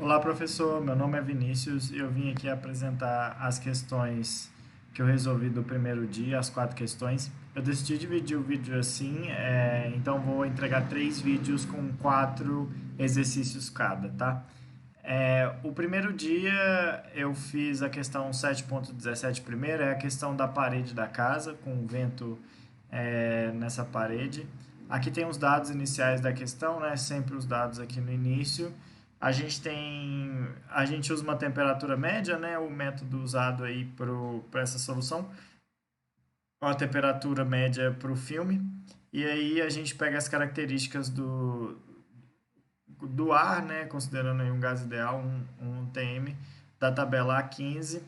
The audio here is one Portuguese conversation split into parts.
Olá, professor. Meu nome é Vinícius e eu vim aqui apresentar as questões que eu resolvi do primeiro dia, as 4 questões. Eu decidi dividir o vídeo assim, então vou entregar 3 vídeos com 4 exercícios cada, tá? O primeiro dia eu fiz a questão 7.17 primeiro, é a questão da parede da casa, com o vento nessa parede. Aqui tem os dados iniciais da questão, né? Sempre os dados aqui no início. A gente usa uma temperatura média, né? O método usado aí para essa solução, a temperatura média para o filme. E aí a gente pega as características do ar, né? Considerando aí um gás ideal, um TM, da tabela A15.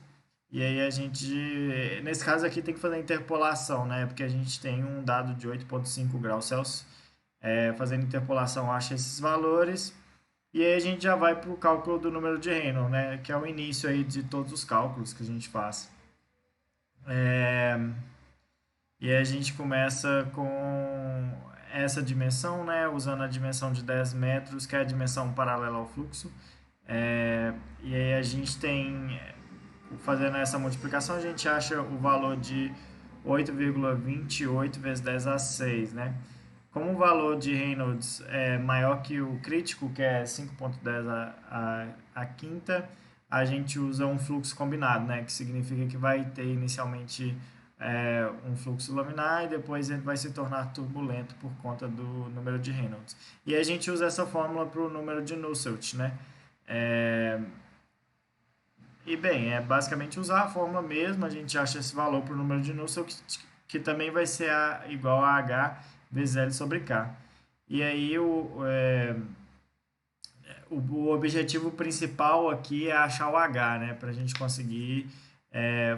E aí a gente, nesse caso aqui, tem que fazer a interpolação, né? Porque a gente tem um dado de 8,5 graus Celsius. Fazendo interpolação, acha esses valores. E aí a gente já vai para o cálculo do número de Reynolds, né? Que é o início aí de todos os cálculos que a gente faz. É, E aí a gente começa com essa dimensão, né? Usando a dimensão de 10 metros, que é a dimensão paralela ao fluxo. E aí a gente tem, fazendo essa multiplicação, a gente acha o valor de 8,28 vezes 10 a 6, né? Como o valor de Reynolds é maior que o crítico, que é 5,10 a quinta, a gente usa um fluxo combinado, né? Que significa que vai ter inicialmente um fluxo laminar e depois ele vai se tornar turbulento por conta do número de Reynolds. E a gente usa essa fórmula para o número de Nusselt, né? É, e bem, é basicamente usar a fórmula mesmo, a gente acha esse valor para o número de Nusselt, que também vai ser igual a H vezes L sobre K. E aí o objetivo principal aqui é achar o H, né? Para a gente conseguir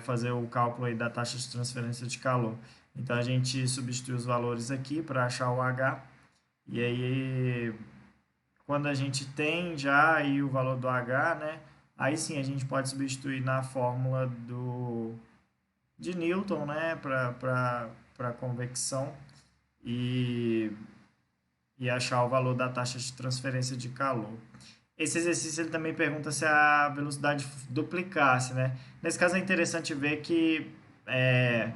fazer o cálculo aí da taxa de transferência de calor. Então a gente substitui os valores aqui para achar o H. E aí quando a gente tem já aí o valor do H, né? Aí sim a gente pode substituir na fórmula de Newton, né? Para convecção e, e achar o valor da taxa de transferência de calor. Esse exercício ele também pergunta se a velocidade duplicasse, né? Nesse caso é interessante ver que é,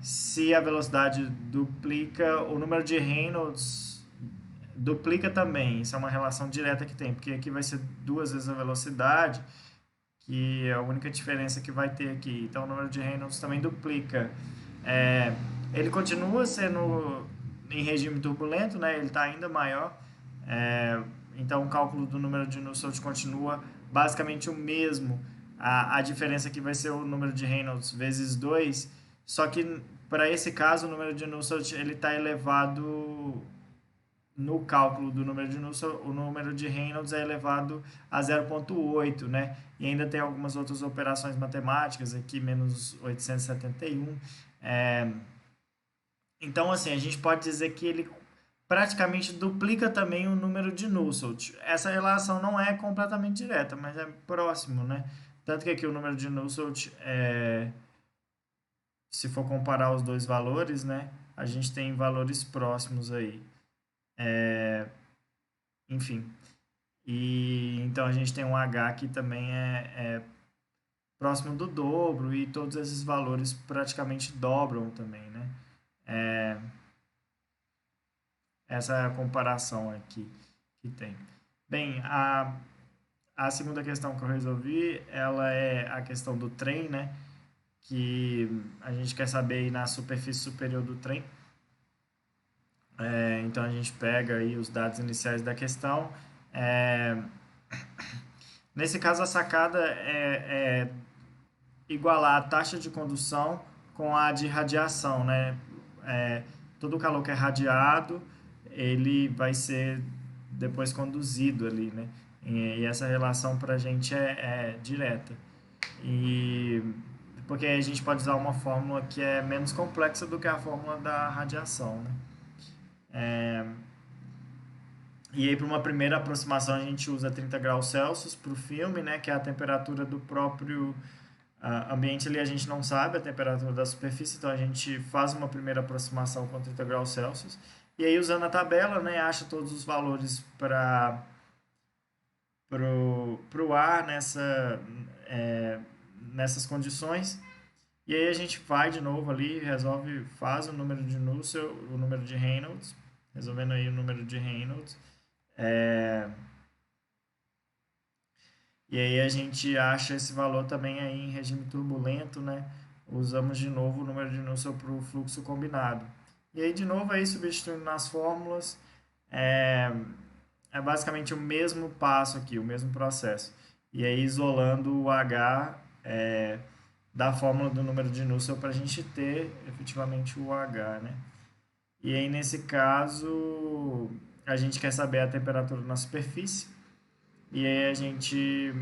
se a velocidade duplica, o número de Reynolds duplica também. Isso é uma relação direta que tem, porque aqui vai ser 2 vezes a velocidade, que é a única diferença que vai ter aqui. Então o número de Reynolds também duplica. É, ele continua sendo em regime turbulento, né? Ele está ainda maior. É, então o cálculo do número de Nusselt continua basicamente o mesmo. A diferença aqui vai ser o número de Reynolds vezes 2, só que para esse caso o número de Nusselt ele está elevado no cálculo do número de Nusselt, o número de Reynolds é elevado a 0,8, né? E ainda tem algumas outras operações matemáticas aqui, menos 871. É, então, assim, a gente pode dizer que ele praticamente duplica também o número de Nusselt. Essa relação não é completamente direta, mas é próximo, né? Tanto que aqui o número de Nusselt, se for comparar os dois valores, né? A gente tem valores próximos aí. Enfim. E então a gente tem um H que também é próximo do dobro e todos esses valores praticamente dobram também, né? É, essa é a comparação aqui que tem. Bem, a segunda questão que eu resolvi, ela é a questão do trem, né? Que a gente quer saber aí na superfície superior do trem. Então a gente pega aí os dados iniciais da questão. É, nesse caso, a sacada é igualar a taxa de condução com a de radiação, né? É, todo o calor que é radiado, ele vai ser depois conduzido ali, né? E essa relação para a gente é direta. E porque a gente pode usar uma fórmula que é menos complexa do que a fórmula da radiação, né? E aí, para uma primeira aproximação, a gente usa 30 graus Celsius para o filme, né, que é a temperatura do próprio ambiente ali. A gente não sabe a temperatura da superfície, então a gente faz uma primeira aproximação com 30 graus Celsius. E aí, usando a tabela, né, acha todos os valores pro ar é, nessas condições. E aí a gente vai de novo ali, resolve, faz o número de Nusselt, o número de Reynolds, resolvendo aí o número de Reynolds. É, e aí a gente acha esse valor também aí em regime turbulento, né? Usamos de novo o número de Nusselt para o fluxo combinado. E aí de novo aí substituindo nas fórmulas, é, é basicamente o mesmo passo aqui, o mesmo processo. E aí isolando o H da fórmula do número de Nusselt para a gente ter efetivamente o H, né? E aí nesse caso a gente quer saber a temperatura na superfície e aí a gente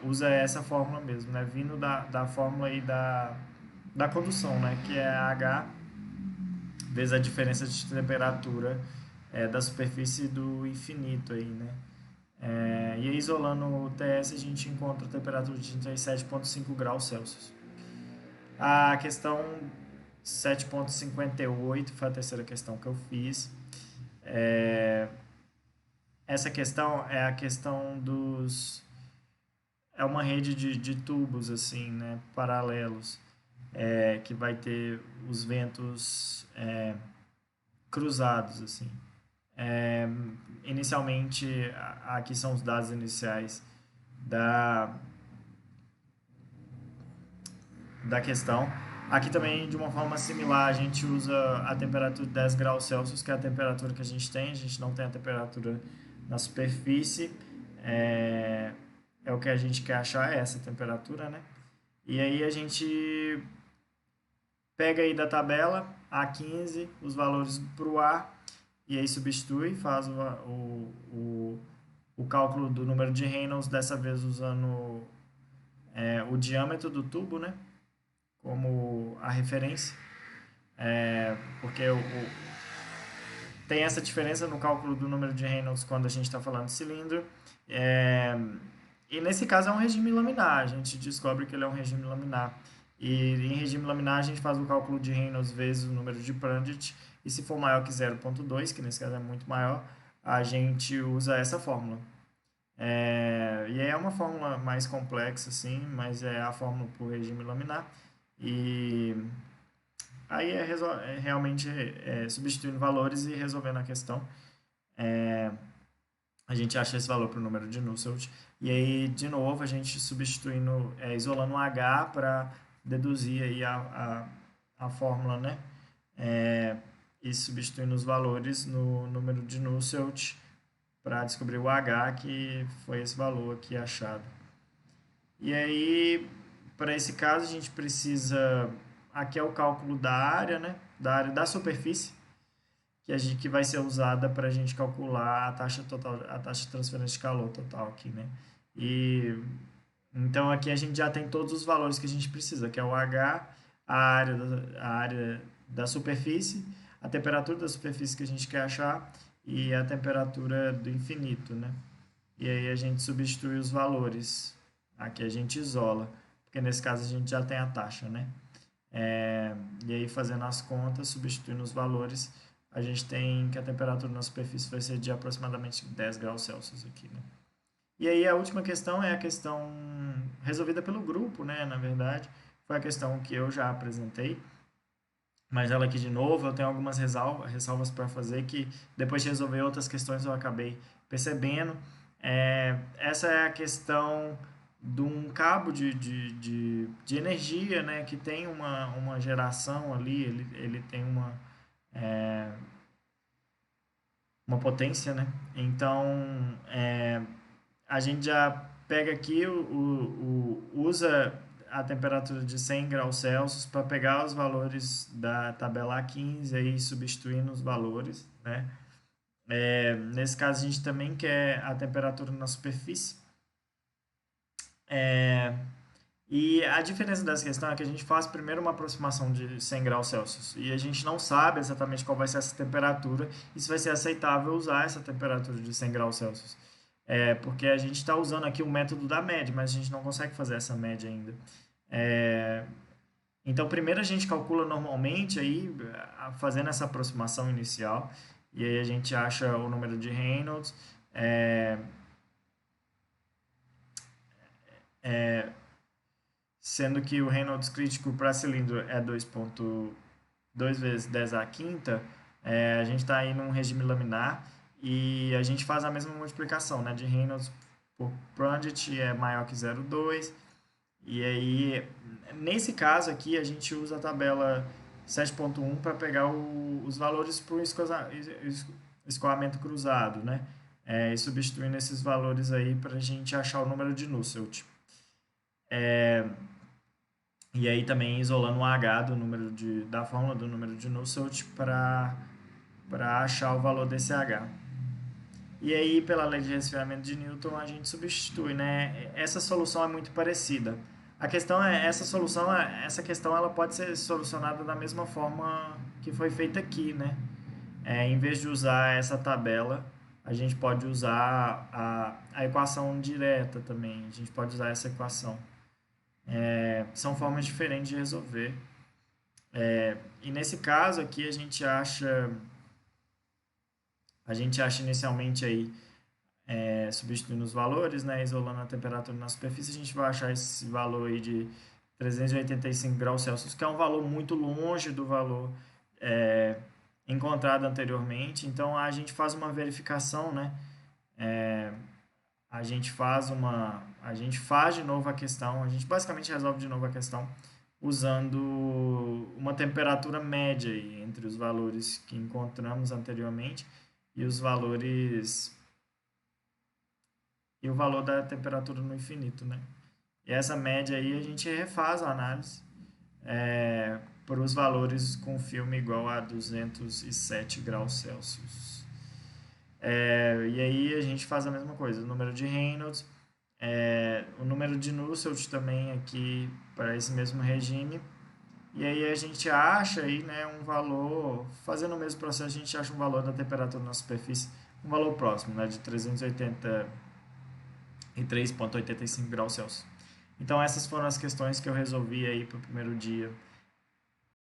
usa essa fórmula mesmo, né? Vindo da fórmula aí da condução, né? Que é H vezes a diferença de temperatura da superfície do infinito aí, né? E aí, isolando o TS, a gente encontra a temperatura de 37,5 graus Celsius. A questão 7,58 foi a terceira questão que eu fiz. Essa questão é a questão dos... É uma rede de tubos, assim, né, paralelos, que vai ter os ventos cruzados, assim. É, inicialmente, aqui são os dados iniciais da, da questão. Aqui também, de uma forma similar, a gente usa a temperatura de 10 graus Celsius, que é a temperatura que a gente não tem a temperatura na superfície. É, é o que a gente quer achar, é essa temperatura, né? E aí a gente pega aí da tabela A15 os valores para o ar e aí substitui, faz o cálculo do número de Reynolds, dessa vez usando o diâmetro do tubo, né? Como a referência, porque tem essa diferença no cálculo do número de Reynolds quando a gente está falando de cilindro. É, e nesse caso é um regime laminar, a gente descobre que ele é um regime laminar. E em regime laminar a gente faz o cálculo de Reynolds vezes o número de Prandtl, e se for maior que 0,2, que nesse caso é muito maior, a gente usa essa fórmula. E aí é uma fórmula mais complexa, assim, mas é a fórmula para o regime laminar. E aí realmente substituindo valores e resolvendo a questão. A gente acha esse valor para o número de Nusselt. E aí, de novo, a gente substituindo, isolando o H para deduzir aí a fórmula, né? E substituindo os valores no número de Nusselt para descobrir o H, que foi esse valor aqui achado. E aí, para esse caso, a gente precisa... Aqui é o cálculo da área, né? Da área da superfície, que vai ser usada para a gente calcular a taxa total, a taxa de transferência de calor total aqui, né? E então aqui a gente já tem todos os valores que a gente precisa, que é o H, a área da superfície, a temperatura da superfície que a gente quer achar e a temperatura do infinito, né? E aí a gente substitui os valores. Aqui a gente isola, porque nesse caso a gente já tem a taxa, né? E aí fazendo as contas, substituindo os valores, a gente tem que a temperatura na superfície vai ser de aproximadamente 10 graus Celsius aqui, né? E aí a última questão é a questão resolvida pelo grupo, né? Na verdade, foi a questão que eu já apresentei, mas ela aqui de novo, eu tenho algumas ressalvas para fazer que depois de resolver outras questões eu acabei percebendo. Essa é a questão de um cabo de energia, né, que tem uma geração ali, ele tem uma potência, né? Então, a gente já pega aqui, usa a temperatura de 100 graus Celsius para pegar os valores da tabela A15 aí substituindo os valores, né? Nesse caso, a gente também quer a temperatura na superfície. E a diferença dessa questão é que a gente faz primeiro uma aproximação de 100 graus Celsius e a gente não sabe exatamente qual vai ser essa temperatura e se vai ser aceitável usar essa temperatura de 100 graus Celsius. Porque a gente está usando aqui o método da média, mas a gente não consegue fazer essa média ainda. Então, primeiro a gente calcula normalmente, aí, fazendo essa aproximação inicial, e aí a gente acha o número de Reynolds, sendo que o Reynolds crítico para cilindro é 2,2 vezes 10 a quinta, a gente está aí num regime laminar e a gente faz a mesma multiplicação, né, de Reynolds por Prandtl é maior que 0,2. E aí, nesse caso aqui, a gente usa a tabela 7.1 para pegar os valores para o escoamento cruzado, né? E substituindo esses valores aí para a gente achar o número de Nusselt. E aí também isolando o H da fórmula do número de Nusselt para achar o valor desse H. E aí, pela lei de resfriamento de Newton, a gente substitui, né? Essa solução é muito parecida. A questão é, essa questão ela pode ser solucionada da mesma forma que foi feita aqui, né? Em vez de usar essa tabela, a gente pode usar a equação direta também. A gente pode usar essa equação. São formas diferentes de resolver. E nesse caso aqui a gente acha inicialmente aí substituindo os valores, né, isolando a temperatura na superfície, a gente vai achar esse valor aí de 385 graus Celsius, que é um valor muito longe do valor encontrado anteriormente. Então a gente faz uma verificação, né? A gente faz de novo a questão, a gente basicamente resolve de novo a questão usando uma temperatura média aí, entre os valores que encontramos anteriormente e os valores e o valor da temperatura no infinito, né? E essa média aí a gente refaz a análise para os valores com filme igual a 207 graus Celsius. E aí a gente faz a mesma coisa, o número de Reynolds, o número de Nusselt também aqui para esse mesmo regime. E aí a gente acha aí, né, um valor, fazendo o mesmo processo, a gente acha um valor da temperatura na superfície, um valor próximo, né, de 383,85 graus Celsius. Então essas foram as questões que eu resolvi aí para o primeiro dia